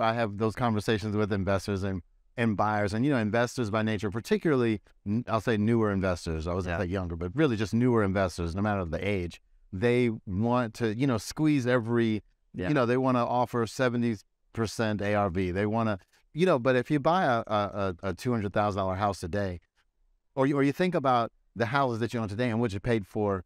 I have those conversations with investors and buyers, and investors by nature, particularly I'll say newer investors. I wasn't say younger, but really just newer investors, no matter the age. They want to squeeze every they want to offer 70% ARV. They want to but if you buy a $200,000 house today, or you think about the houses that you own today and what you paid for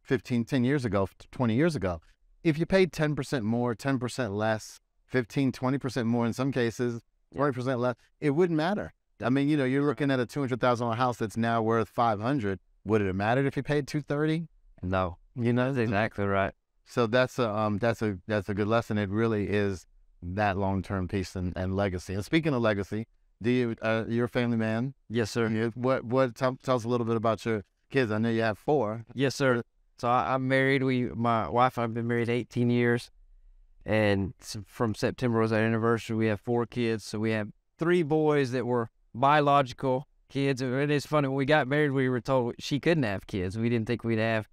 10 years ago, 20 years ago, if you paid 10% more, 10% less, 15, 20% more in some cases, 20% less, it wouldn't matter. I mean, you're looking at a $200,000 house that's now worth 500. Would it have mattered if you paid 230? No, that's exactly right. So that's a good lesson. It really is that long-term piece and legacy. And speaking of legacy, you're a family man? Yes, sir. Tell us a little bit about your kids. I know you have 4. Yes, sir. So I'm married. My wife and I've been married 18 years. And from September was our anniversary. We have 4 kids. So we have 3 boys that were biological kids. And it's funny, when we got married, we were told she couldn't have kids. We didn't think we'd have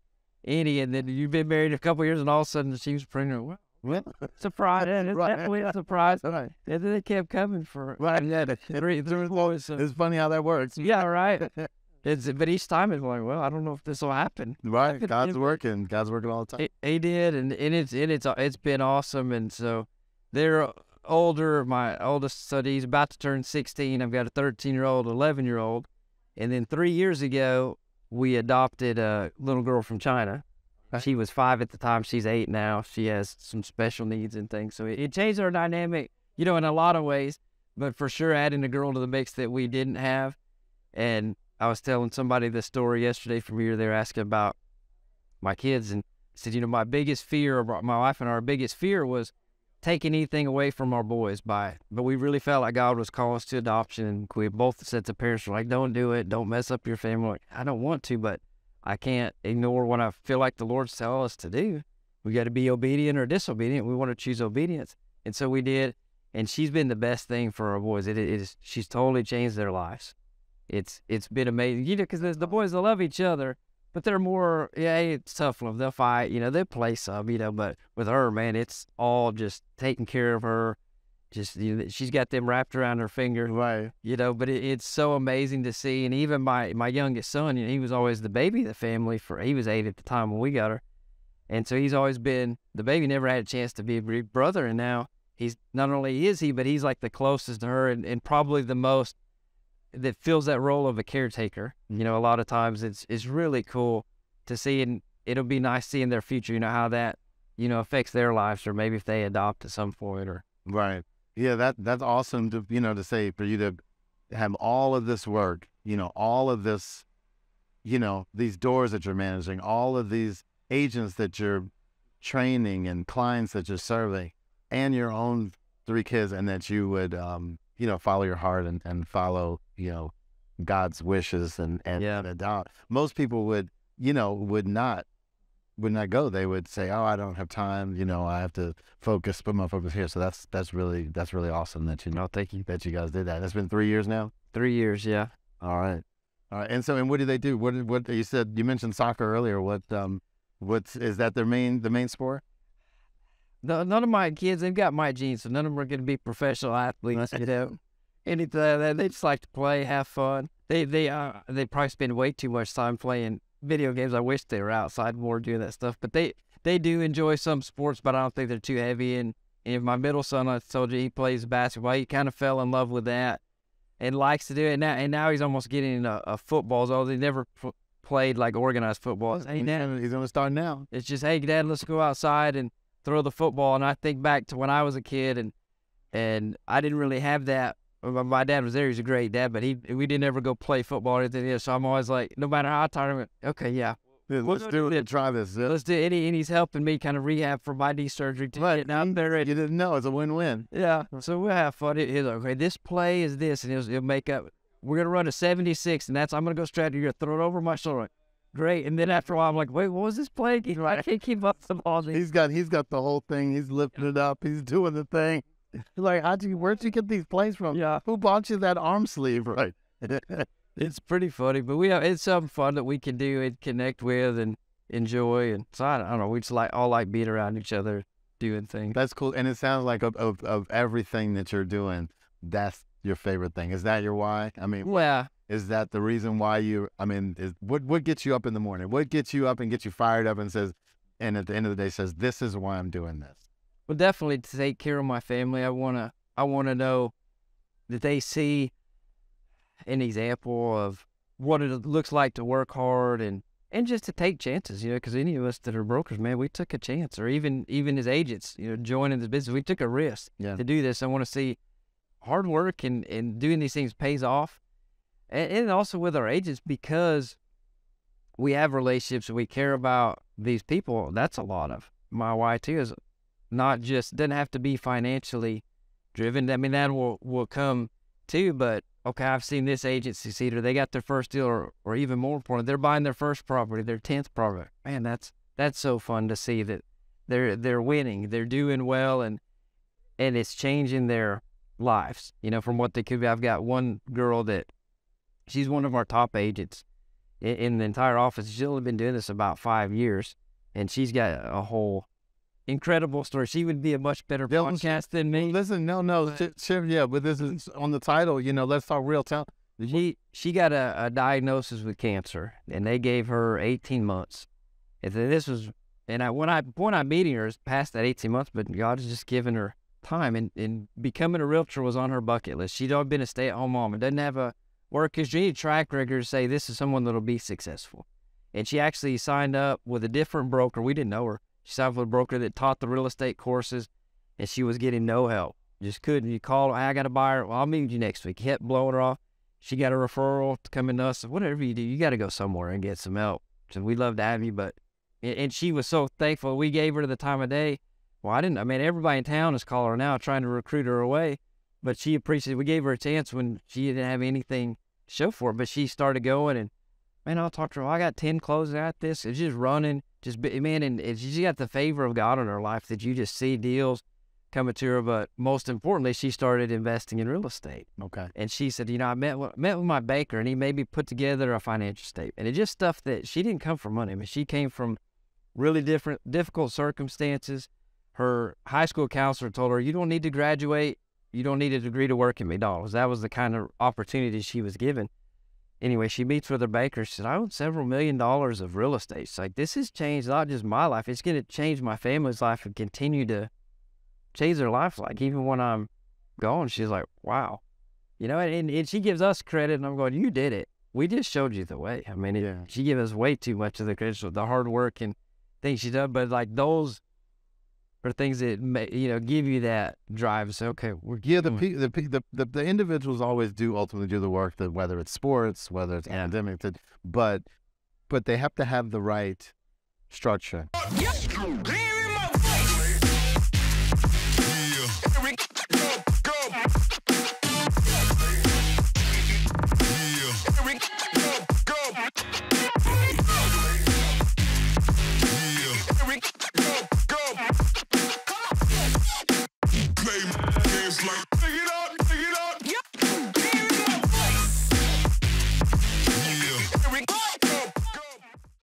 any. And then you've been married a couple of years, and all of a sudden she was pregnant. Well, surprise. It's definitely a surprise. Right. And then they kept coming for three boys. So. It's funny how that works. Yeah, right. But each time it's like, well, I don't know if this will happen. Right, God's working. God's working all the time. He did, and it's been awesome. And so they're older. My oldest son, he's about to turn 16. I've got a 13-year-old, 11-year-old, and then 3 years ago we adopted a little girl from China. She was 5 at the time. She's 8 now. She has some special needs and things. So it changed our dynamic, in a lot of ways. But for sure, adding a girl to the mix that we didn't have, and I was telling somebody the story yesterday from here. They were asking about my kids, and I said, my biggest fear, my wife and our biggest fear was taking anything away from our boys but we really felt like God was calling us to adoption, and we both sets of parents were like, don't do it, don't mess up your family. Like, I don't want to, but I can't ignore what I feel like the Lord's telling us to do. We got to be obedient or disobedient. We want to choose obedience, and so we did. And she's been the best thing for our boys. She's totally changed their lives. It's been amazing, because the boys, they love each other, but they're more, it's tough love. They'll fight, they'll play some, but with her, man, it's all just taking care of her. Just, she's got them wrapped around her finger, right? But it's so amazing to see. And even my youngest son, he was always the baby of the family. He was 8 at the time when we got her, and so he's always been the baby. Never had a chance to be a big brother, and now he's not only but he's like the closest to her, and probably the most that fills that role of a caretaker. A lot of times it's really cool to see, and it'll be nice seeing their future, how that, affects their lives, or maybe if they adopt at some point or. Right. Yeah. That's awesome to, to say, for you to have all of this work, all of this, these doors that you're managing, all of these agents that you're training and clients that you're serving, and your own 3 kids, and that you would, follow your heart and follow, God's wishes and adopt. Most people would not go. They would say, oh, I don't have time. I have to put my focus here. So that's really awesome that thank you. that you guys did that. It's been 3 years now. 3 years, yeah. All right. And what do they do? What you mentioned soccer earlier. Is that the main sport? None of my kids, they've got my genes, so none of them are going to be professional athletes. Anything. They just like to play, have fun. They probably spend way too much time playing video games. I wish they were outside more doing that stuff. But they do enjoy some sports, but I don't think they're too heavy. And if my middle son, I told you, he plays basketball. He kind of fell in love with that and likes to do it now. And now he's almost getting into football. Although they never played like organized football. Hey, Dad, he's going to start now. It's just, hey, Dad, let's go outside and throw the football. And I think back to when I was a kid, and I didn't really have that. My dad was there. He's a great dad, but we didn't ever go play football or anything else. So I'm always like, no matter how tired I'm, okay, yeah. Let's do it. Try this. Let's do it. And he's helping me kind of rehab for my knee surgery. Right. Out there. You didn't know. It's a win-win. Yeah. So we'll have fun. He's like, okay, this play is this, and he'll make up. We're going to run a 76, and I'm going to go straight. You're going to throw it over my shoulder. Great. And then after a while, I'm like, wait, what was this play? I can't keep up the ball. He's got the whole thing. He's lifting it up. He's doing the thing. Like, where'd you get these plays from? Yeah. Who bought you that arm sleeve? Right. It's pretty funny, but it's something fun that we can do and connect with and enjoy. And so I don't know, we just all like being around each other. doing things. That's cool. And it sounds like of everything that you're doing, that's your favorite thing. Is that your why? I mean, Well, is that the reason why you, I mean, what gets you up in the morning? What gets you up and gets you fired up and says, and at the end of the day says, this is why I'm doing this? well, definitely to take care of my family. I wanna know that they see an example of what it looks like to work hard and just to take chances, you know, because any of us that are brokers, man, we took a chance, or even as agents, you know, joining this business, we took a risk to do this. I want to see hard work and doing these things pays off, and also with our agents, because we have relationships and we care about these people. That's a lot of my why too, is not just, doesn't have to be financially driven. I mean, that will come too, but okay, I've seen this agent succeed, or they got their first deal, or even more important, they're buying their first property, their 10th property. Man, that's so fun to see that they're winning, they're doing well, and it's changing their lives, you know, from what they could be. I've got one girl that she's one of our top agents in the entire office. She's only been doing this about 5 years, and she's got a whole incredible story. She would be a much better podcast than me. Listen, no, yeah, but this is on the title, you know, let's talk real time. She got a diagnosis with cancer, and they gave her 18 months. And then this was, and when I'm meeting her, it's past that 18 months, but God has just given her time, and becoming a realtor was on her bucket list. She'd always been a stay-at-home mom and doesn't have a work history, any track record to say this is someone that'll be successful. And she actually signed up with a different broker. We didn't know her. She signed up with a broker that taught the real estate courses, and she was getting no help. Just couldn't. You call her, hey, I got a buyer. Well, I'll meet you next week. Kept blowing her off. She got a referral to come in to us. Whatever you do, you got to go somewhere and get some help. So we'd love to have you. But, and she was so thankful. We gave her the time of day. Well, I mean, everybody in town is calling her now, trying to recruit her away. But she appreciated, we gave her a chance when she didn't have anything to show for it. But she started going, and man, I'll talk to her. I got 10 closes at this. It's just running. Man, and she got the favor of God in her life that you just see deals coming to her. But most importantly, she started investing in real estate. Okay. And she said, you know, I met with my banker, and he made me put together a financial statement. And it's just stuff that she didn't come from money. I mean, she came from really difficult circumstances. Her high school counselor told her, you don't need to graduate. You don't need a degree to work at McDonald's. That was the kind of opportunity she was given. Anyway, she meets with her banker. She said, I own several $1 million of real estate. It's like, this has changed not just my life. It's going to change my family's life and continue to change their life. Like, even when I'm gone, she's like, wow. You know, and she gives us credit, and I'm going, you did it. We just showed you the way. I mean, she gave us way too much of the credit for the hard work and things she done. But, like, those are things that, you know, give you that drive. So, okay, the individuals always do ultimately do the work, that whether it's sports, whether it's academic, but they have to have the right structure.